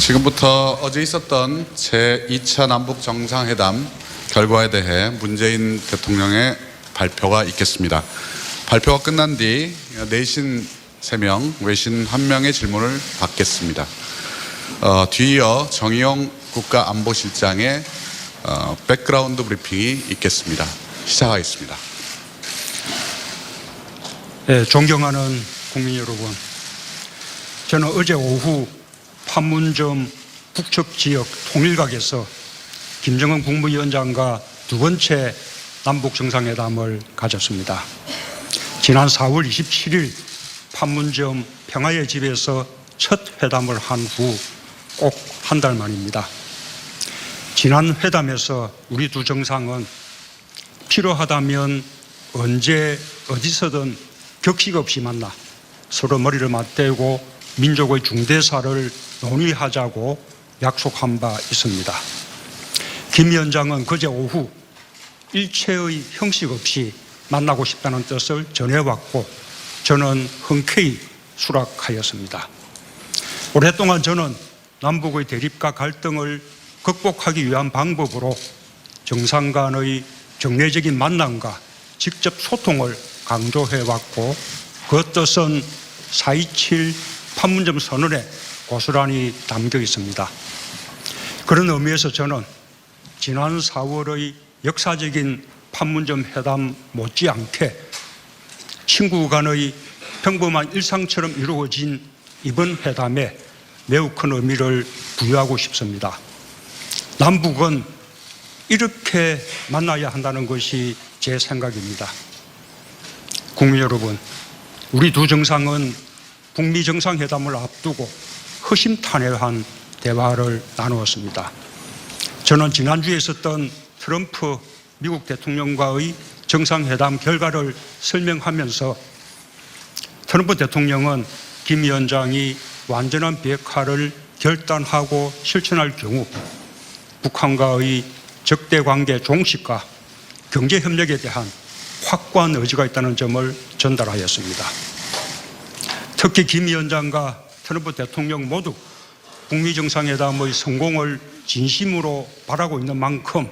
지금부터 어제 있었던 제2차 남북 정상회담 결과에 대해 문재인 대통령의 발표가 있겠습니다. 발표가 끝난 뒤 내신 3명, 외신 1명의 질문을 받겠습니다. 뒤이어 정의용 국가안보실장의 백그라운드 브리핑이 있겠습니다. 시작하겠습니다. 네, 존경하는 국민 여러분, 저는 어제 오후 판문점 북측지역 통일각에서 김정은 국무위원장과 두 번째 남북 정상회담을 가졌습니다. 지난 4월 27일 판문점 평화의 집에서 첫 회담을 한 후 꼭 한 달 만입니다. 지난 회담에서 우리 두 정상은 필요하다면 언제 어디서든 격식 없이 만나 서로 머리를 맞대고 민족의 중대사를 논의하자고 약속한 바 있습니다. 김 위원장은 그제 오후 일체의 형식 없이 만나고 싶다는 뜻을 전해왔고 저는 흔쾌히 수락하였습니다. 오랫동안 저는 남북의 대립과 갈등을 극복하기 위한 방법으로 정상 간의 정례적인 만남과 직접 소통을 강조해왔고 그 뜻은 4.27 판문점 선언에 고스란히 담겨 있습니다. 그런 의미에서 저는 지난 4월의 역사적인 판문점 회담 못지않게 친구 간의 평범한 일상처럼 이루어진 이번 회담에 매우 큰 의미를 부여하고 싶습니다. 남북은 이렇게 만나야 한다는 것이 제 생각입니다. 국민 여러분, 우리 두 정상은 북미 정상회담을 앞두고 허심탄회한 대화를 나누었습니다. 저는 지난주에 있었던 트럼프 미국 대통령과의 정상회담 결과를 설명하면서 트럼프 대통령은 김 위원장이 완전한 비핵화를 결단하고 실천할 경우 북한과의 적대관계 종식과 경제협력에 대한 확고한 의지가 있다는 점을 전달하였습니다. 특히 김 위원장과 트럼프 대통령 모두 북미 정상회담의 성공을 진심으로 바라고 있는 만큼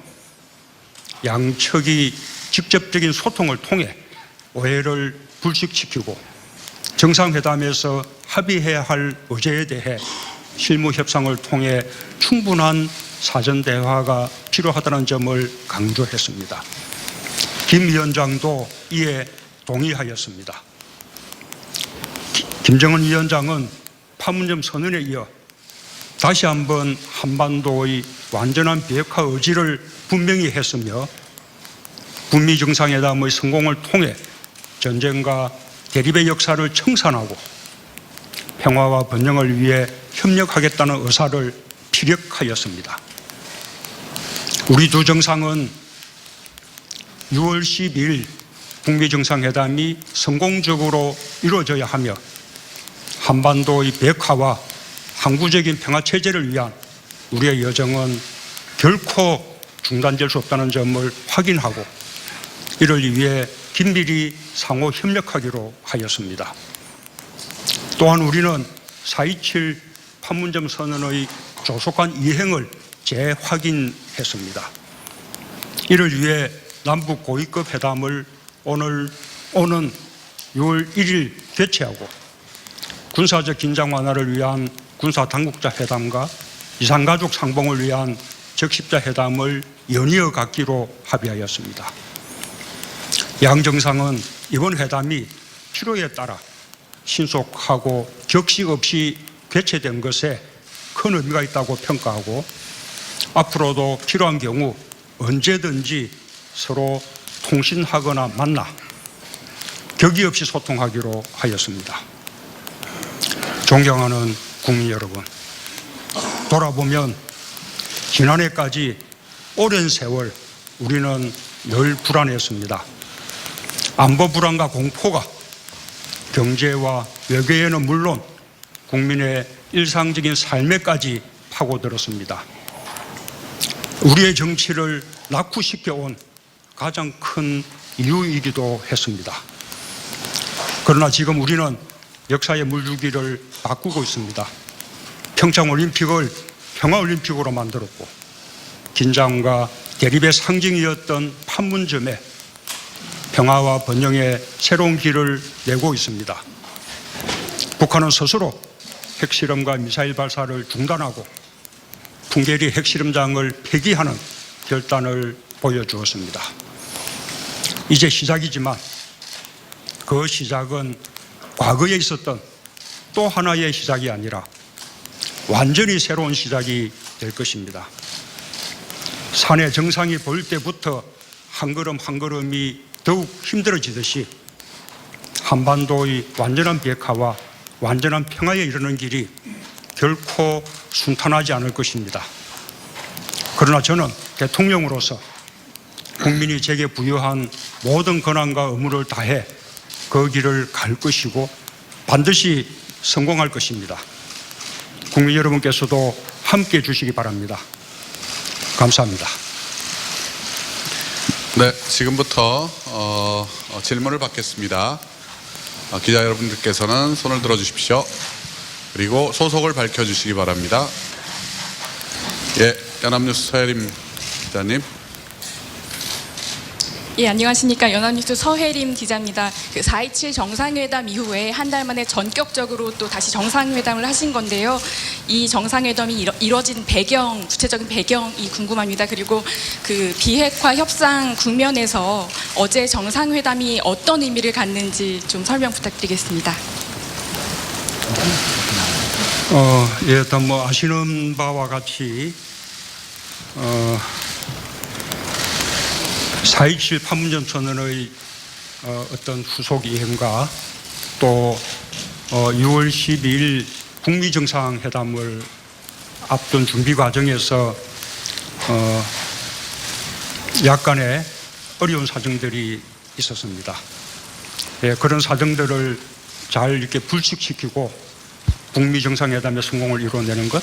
양측이 직접적인 소통을 통해 오해를 불식시키고 정상회담에서 합의해야 할 의제에 대해 실무 협상을 통해 충분한 사전 대화가 필요하다는 점을 강조했습니다. 김 위원장도 이에 동의하였습니다. 김정은 위원장은 판문점 선언에 이어 다시 한번 한반도의 완전한 비핵화 의지를 분명히 했으며 북미 정상회담의 성공을 통해 전쟁과 대립의 역사를 청산하고 평화와 번영을 위해 협력하겠다는 의사를 피력하였습니다. 우리 두 정상은 6월 12일 북미 정상회담이 성공적으로 이루어져야 하며 한반도의 비핵화와 항구적인 평화체제를 위한 우리의 여정은 결코 중단될 수 없다는 점을 확인하고 이를 위해 긴밀히 상호 협력하기로 하였습니다. 또한 우리는 4.27 판문점 선언의 조속한 이행을 재확인했습니다. 이를 위해 남북 고위급 회담을 오는 6월 1일 개최하고 군사적 긴장 완화를 위한 군사당국자 회담과 이산가족 상봉을 위한 적십자 회담을 연이어 갖기로 합의하였습니다. 양 정상은 이번 회담이 필요에 따라 신속하고 격식 없이 개최된 것에 큰 의미가 있다고 평가하고 앞으로도 필요한 경우 언제든지 서로 통신하거나 만나 격의 없이 소통하기로 하였습니다. 존경하는 국민 여러분, 돌아보면 지난해까지 오랜 세월 우리는 늘 불안했습니다. 안보 불안과 공포가 경제와 외교에는 물론 국민의 일상적인 삶에까지 파고들었습니다. 우리의 정치를 낙후시켜온 가장 큰 이유이기도 했습니다. 그러나 지금 우리는 역사의 물줄기를 바꾸고 있습니다. 평창올림픽을 평화올림픽으로 만들었고 긴장과 대립의 상징이었던 판문점에 평화와 번영의 새로운 길을 내고 있습니다. 북한은 스스로 핵실험과 미사일 발사를 중단하고 풍계리 핵실험장을 폐기하는 결단을 보여주었습니다. 이제 시작이지만 그 시작은 과거에 있었던 또 하나의 시작이 아니라 완전히 새로운 시작이 될 것입니다. 산의 정상이 보일 때부터 한 걸음 한 걸음이 더욱 힘들어지듯이 한반도의 완전한 비핵화와 완전한 평화에 이르는 길이 결코 순탄하지 않을 것입니다. 그러나 저는 대통령으로서 국민이 제게 부여한 모든 권한과 의무를 다해 그 길을 갈 것이고 반드시 성공할 것입니다. 국민 여러분께서도 함께 해 주시기 바랍니다. 감사합니다. 네, 지금부터 질문을 받겠습니다. 기자 여러분들께서는 손을 들어주십시오. 그리고 소속을 밝혀주시기 바랍니다. 예, 연합뉴스 서혜림 기자님. 예, 안녕하십니까. 연합뉴스 서혜림 기자입니다. 4.27 정상회담 이후에 한 달 만에 전격적으로 또 다시 정상회담을 하신 건데요. 이 정상회담이 이뤄진 배경, 구체적인 배경이 궁금합니다. 그리고 그 비핵화 협상 국면에서 어제 정상회담이 어떤 의미를 갖는지 좀 설명 부탁드리겠습니다. 예, 일단 뭐 아시는 바와 같이 4.27 판문점 선언의 어떤 후속 이행과 또 6월 12일 북미 정상회담을 앞둔 준비 과정에서 약간의 어려운 사정들이 있었습니다. 예, 그런 사정들을 잘 이렇게 불식시키고 북미 정상회담의 성공을 이루어내는 것,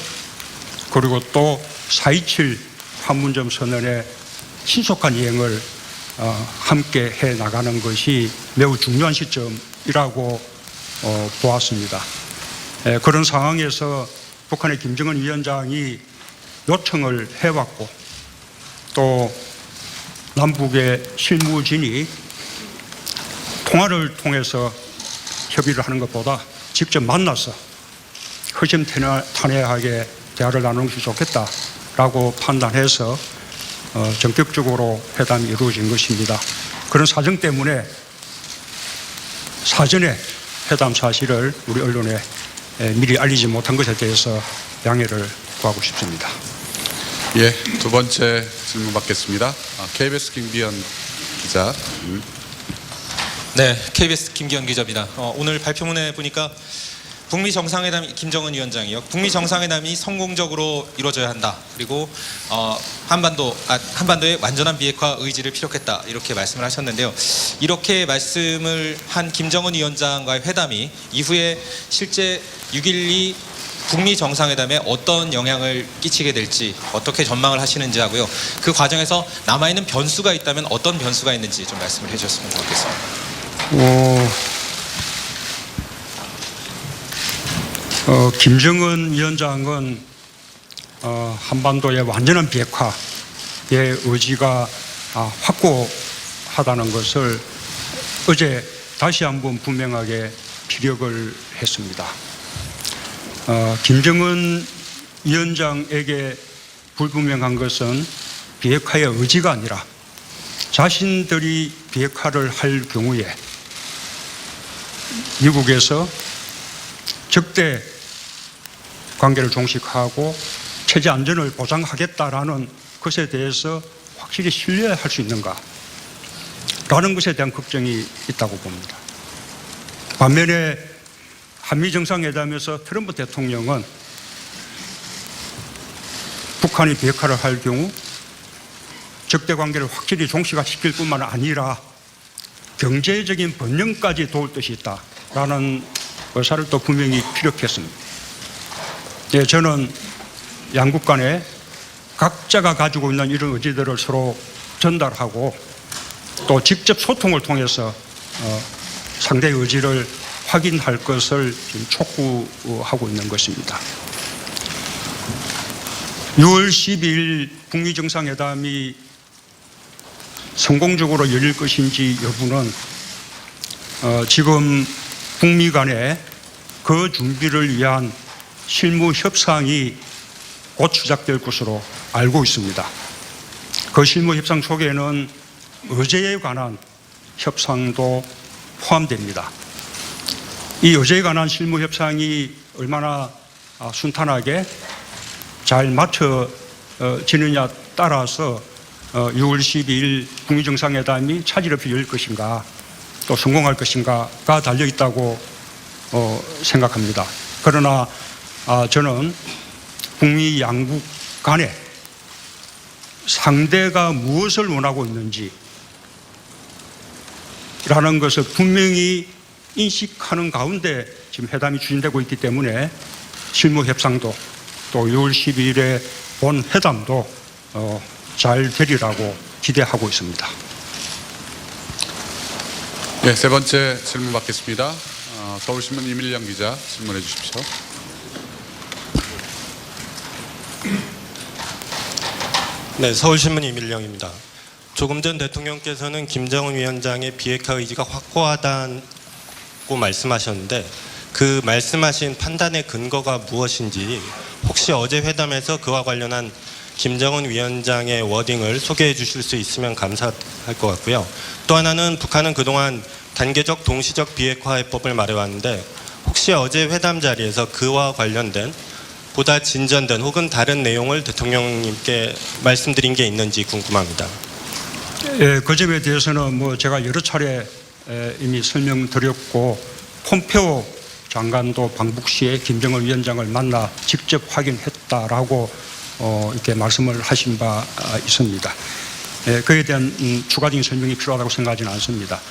그리고 또 4.27 판문점 선언의 신속한 이행을 함께 해 나가는 것이 매우 중요한 시점이라고 보았습니다. 그런 상황에서 북한의 김정은 위원장이 요청을 해왔고 또 남북의 실무진이 통화를 통해서 협의를 하는 것보다 직접 만나서 허심탄회하게 대화를 나누는 것이 좋겠다라고 판단해서 전격적으로 회담이 이루어진 것입니다. 그런 사정 때문에 사전에 회담 사실을 우리 언론에 미리 알리지 못한 것에 대해서 양해를 구하고 싶습니다. 예, 두 번째 질문 받겠습니다. KBS 김기현 기자. 네, KBS 김기현 기자입니다. 오늘 발표문에 보니까 북미 정상회담 김정은 위원장이요. 북미 정상회담이 성공적으로 이루어져야 한다. 그리고 한반도의 완전한 비핵화 의지를 피력했다. 이렇게 말씀을 하셨는데요. 이렇게 말씀을 한 김정은 위원장과의 회담이 이후에 실제 6.12 북미 정상회담에 어떤 영향을 끼치게 될지 어떻게 전망을 하시는지 하고요. 그 과정에서 남아있는 변수가 있다면 어떤 변수가 있는지 좀 말씀을 해주셨으면 좋겠습니다. 김정은 위원장은 한반도의 완전한 비핵화의 의지가 확고하다는 것을 어제 다시 한번 분명하게 피력을 했습니다. 김정은 위원장에게 불분명한 것은 비핵화의 의지가 아니라 자신들이 비핵화를 할 경우에 미국에서 적대 관계를 종식하고 체제 안전을 보장하겠다라는 것에 대해서 확실히 신뢰할 수 있는가 라는 것에 대한 걱정이 있다고 봅니다. 반면에 한미 정상회담에서 트럼프 대통령은 북한이 비핵화를 할 경우 적대 관계를 확실히 종식시킬 뿐만 아니라 경제적인 번영까지 도울 뜻이 있다라는 의사를 또 분명히 피력했습니다. 예, 저는 양국 간에 각자가 가지고 있는 이런 의지들을 서로 전달하고 또 직접 소통을 통해서 상대의 의지를 확인할 것을 지금 촉구하고 있는 것입니다. 6월 12일 북미 정상회담이 성공적으로 열릴 것인지 여부는 지금 북미 간에 그 준비를 위한 실무 협상이 곧 시작될 것으로 알고 있습니다. 그 실무 협상 속에는 의제에 관한 협상도 포함됩니다. 이 의제에 관한 실무 협상이 얼마나 순탄하게 잘 맞춰지느냐 따라서 6월 12일 북미 정상회담이 차질 없이 열릴 것인가 또 성공할 것인가가 달려 있다고 생각합니다. 그러나 저는 북미 양국 간에 상대가 무엇을 원하고 있는지 라는 것을 분명히 인식하는 가운데 지금 회담이 추진되고 있기 때문에 실무 협상도 또 6월 12일에 본 회담도 잘 되리라고 기대하고 있습니다. 예, 세 번째 질문 받겠습니다. 서울신문 이밀령 기자 질문해 주십시오. 네, 서울신문 이밀령입니다. 조금 전 대통령께서는 김정은 위원장의 비핵화 의지가 확고하다고 말씀하셨는데 그 말씀하신 판단의 근거가 무엇인지 혹시 어제 회담에서 그와 관련한 김정은 위원장의 워딩을 소개해 주실 수 있으면 감사할 것 같고요. 또 하나는 북한은 그동안 단계적 동시적 비핵화 해법을 말해왔는데 혹시 어제 회담 자리에서 그와 관련된 보다 진전된 혹은 다른 내용을 대통령님께 말씀드린 게 있는지 궁금합니다. 예, 그 점에 대해서는 제가 여러 차례 이미 설명드렸고 폼페오 장관도 방북 시에 김정은 위원장을 만나 직접 확인했다라고 이렇게 말씀을 하신 바 있습니다. 그에 대한 추가적인 설명이 필요하다고 생각하지는 않습니다.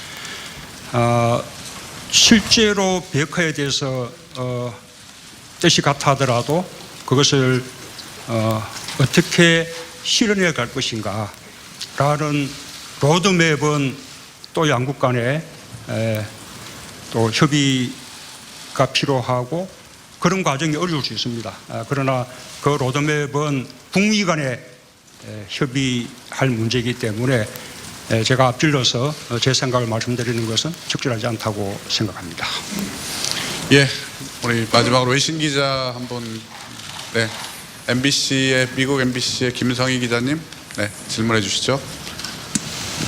실제로 비핵화에 대해서 뜻이 같아 하더라도 그것을 어떻게 실현해 갈 것인가 라는 로드맵은 또 양국 간에 또 협의가 필요하고 그런 과정이 어려울 수 있습니다. 그러나 그 로드맵은 북미 간에 협의할 문제이기 때문에 제가 앞질러서 제 생각을 말씀드리는 것은 적절하지 않다고 생각합니다. 예, 우리 마지막으로 외신 기자 한 분, 네, 미국 MBC의 김성희 기자님, 네, 질문해 주시죠.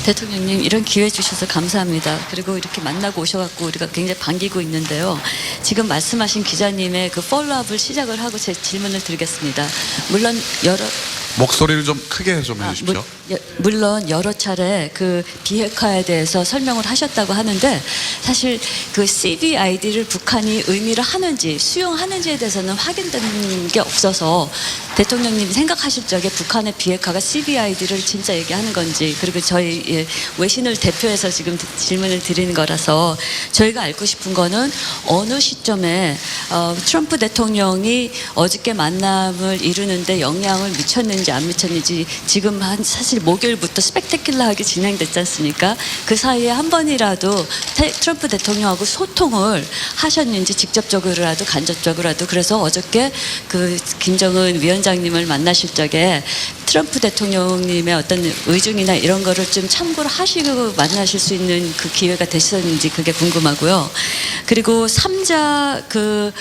대통령님, 이런 기회 주셔서 감사합니다. 그리고 이렇게 만나고 오셔갖고 우리가 굉장히 반기고 있는데요. 지금 말씀하신 기자님의 그 폴로업을 시작을 하고 제 질문을 드리겠습니다. 물론 목소리를 좀 크게 좀 해주십시오. 물론 여러 차례 그 비핵화에 대해서 설명을 하셨다고 하는데 사실 그 CVID를 북한이 의미를 하는지 수용하는지에 대해서는 확인된 게 없어서 대통령님이 생각하실 적에 북한의 비핵화가 CVID를 진짜 얘기하는 건지 그리고 저희 외신을 대표해서 지금 질문을 드리는 거라서 저희가 알고 싶은 거는 어느 시점에 트럼프 대통령이 어저께 만남을 이루는데 영향을 미쳤는지 안 미쳤는지 지금 사실 목요일부터 스펙테큘러하게 진행됐지 않습니까? 그 사이에 한 번이라도 트럼프 대통령하고 소통을 하셨는지 직접적으로라도 간접적으로라도 그래서 어저께 그 김정은 위원장님을 만나실 적에 트럼프 대통령님의 어떤 의중이나 이런 거를 좀 참고를 하시고 만나실 수 있는 그 기회가 되셨는지 그게 궁금하고요. 그리고 3자 그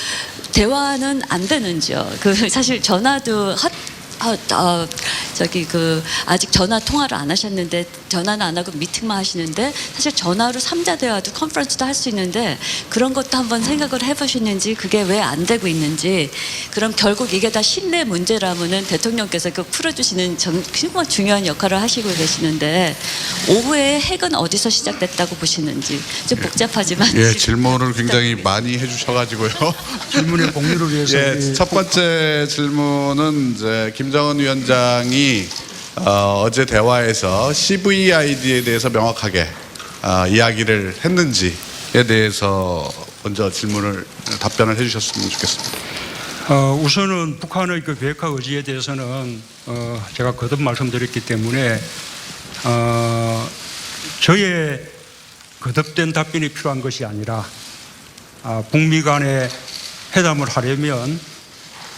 대화는 안 되는지요? 그 사실 전화도 아직 전화 통화를 안 하셨는데 전화는 안 하고 미팅만 하시는데 사실 전화로 3자 대화도 컨퍼런스도 할 수 있는데 그런 것도 한번 생각을 해보시는지 그게 왜 안 되고 있는지 그럼 결국 이게 다 신뢰 문제라면은 대통령께서 그 풀어주시는 정말 중요한 역할을 하시고 계시는데 오후에 핵은 어디서 시작됐다고 보시는지 좀 복잡하지만 예, 질문을 굉장히 많이 해주셔가지고요. 질문의 공유를 위해서 예, 첫 번째 질문은 이제 김정은 위원장이 어제 대화에서 CVID에 대해서 명확하게 이야기를 했는지에 대해서 먼저 답변을 해주셨으면 좋겠습니다. 우선은 북한의 그 비핵화 의지에 대해서는 제가 거듭 말씀드렸기 때문에 저의 거듭된 답변이 필요한 것이 아니라 북미 간에 회담을 하려면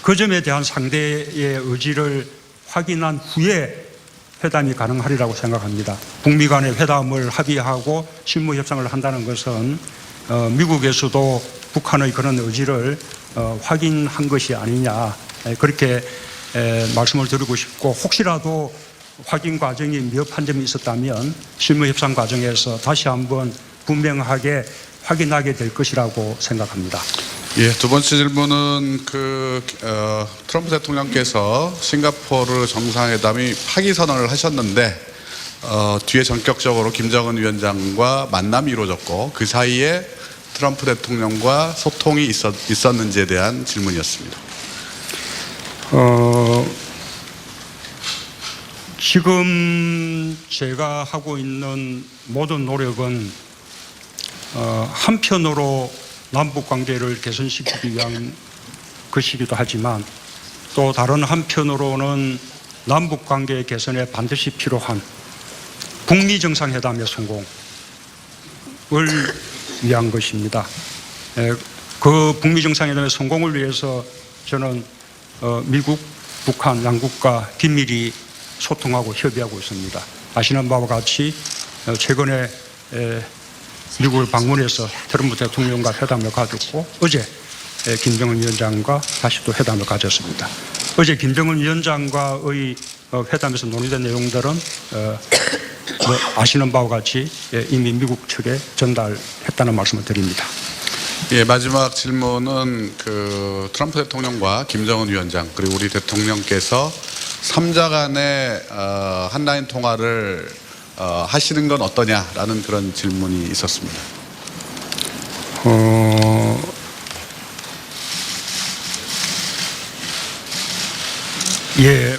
그 점에 대한 상대의 의지를 확인한 후에 회담이 가능하리라고 생각합니다. 북미 간의 회담을 합의하고 실무 협상을 한다는 것은 미국에서도 북한의 그런 의지를 확인한 것이 아니냐, 그렇게 말씀을 드리고 싶고, 혹시라도 확인 과정이 미흡한 점이 있었다면 실무 협상 과정에서 다시 한번 분명하게 확인하게 될 것이라고 생각합니다. 예, 두 번째 질문은 트럼프 대통령께서 싱가포르 정상회담이 파기 선언을 하셨는데 뒤에 전격적으로 김정은 위원장과 만남이 이루어졌고 그 사이에 트럼프 대통령과 소통이 있었는지에 대한 질문이었습니다. 지금 제가 하고 있는 모든 노력은 한편으로 남북 관계를 개선시키기 위한 것이기도 하지만 또 다른 한편으로는 남북 관계 개선에 반드시 필요한 북미 정상회담의 성공을 위한 것입니다. 그 북미 정상회담의 성공을 위해서 저는 미국, 북한 양국과 긴밀히 소통하고 협의하고 있습니다. 아시는 바와 같이 최근에 미국을 방문해서 트럼프 대통령과 회담을 가졌고 어제 김정은 위원장과 다시 또 회담을 가졌습니다. 어제 김정은 위원장과의 회담에서 논의된 내용들은 아시는 바와 같이 이미 미국 측에 전달했다는 말씀을 드립니다. 예, 마지막 질문은 트럼프 대통령과 김정은 위원장 그리고 우리 대통령께서 3자 간의 한라인 통화를 하시는 건 어떠냐라는 그런 질문이 있었습니다. 예,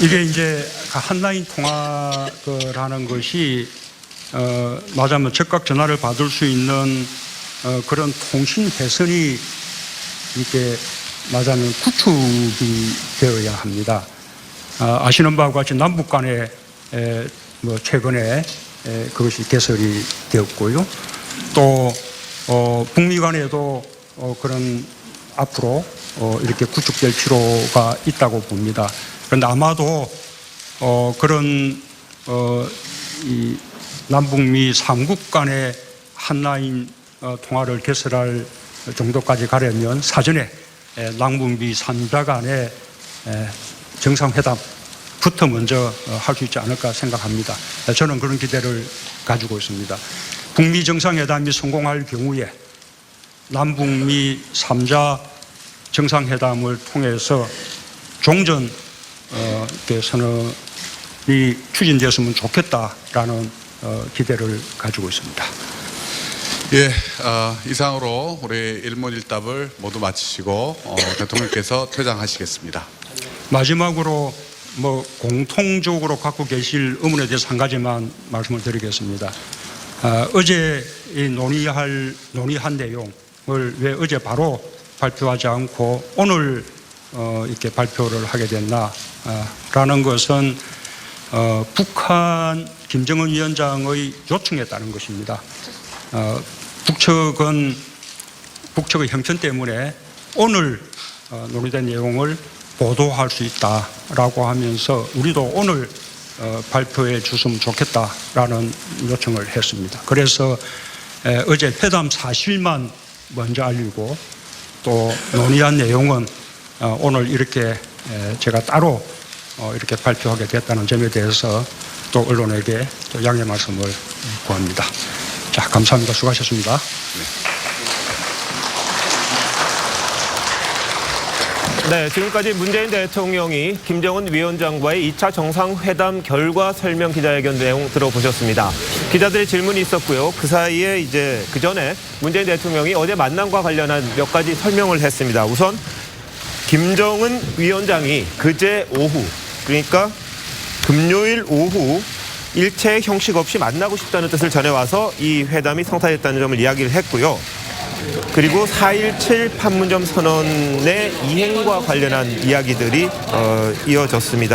이게 이제 한라인 통화라는 것이 맞으면 즉각 전화를 받을 수 있는 그런 통신 회선이 이렇게 맞으면 구축이 되어야 합니다. 아시는 바와 같이 남북 간에 최근에 그것이 개설이 되었고요. 또 북미 간에도 그런 앞으로 이렇게 구축될 필요가 있다고 봅니다. 그런데 아마도 그런 이 남북미 3국 간의 한라인 통화를 개설할 정도까지 가려면 사전에 남북미 3자 간의 정상회담부터 먼저 할 수 있지 않을까 생각합니다. 저는 그런 기대를 가지고 있습니다. 북미 정상회담이 성공할 경우에 남북미 3자 정상회담을 통해서 종전 선언이 추진되었으면 좋겠다라는 기대를 가지고 있습니다. 예, 이상으로 우리 일문일답을 모두 마치시고 대통령께서 퇴장하시겠습니다. 마지막으로 공통적으로 갖고 계실 의문에 대해서 한 가지만 말씀을 드리겠습니다. 어제 논의한 내용을 왜 어제 바로 발표하지 않고 오늘 이렇게 발표를 하게 됐나라는 것은 북한 김정은 위원장의 요청에 따른 것입니다. 북측의 형편 때문에 오늘 논의된 내용을 보도할 수 있다라고 하면서 우리도 오늘 발표해 줬으면 좋겠다라는 요청을 했습니다. 그래서 어제 회담 사실만 먼저 알리고 또 논의한 내용은 오늘 이렇게 제가 따로 이렇게 발표하게 됐다는 점에 대해서 또 언론에게 또 양해 말씀을 구합니다. 자, 감사합니다. 수고하셨습니다. 네, 지금까지 문재인 대통령이 김정은 위원장과의 2차 정상회담 결과 설명 기자회견 내용 들어보셨습니다. 기자들의 질문이 있었고요. 그 사이에 그 전에 문재인 대통령이 어제 만남과 관련한 몇 가지 설명을 했습니다. 우선 김정은 위원장이 그제 오후, 그러니까 금요일 오후 일체 형식 없이 만나고 싶다는 뜻을 전해와서 이 회담이 성사됐다는 점을 이야기를 했고요. 그리고 4.17 판문점 선언의 이행과 관련한 이야기들이 이어졌습니다.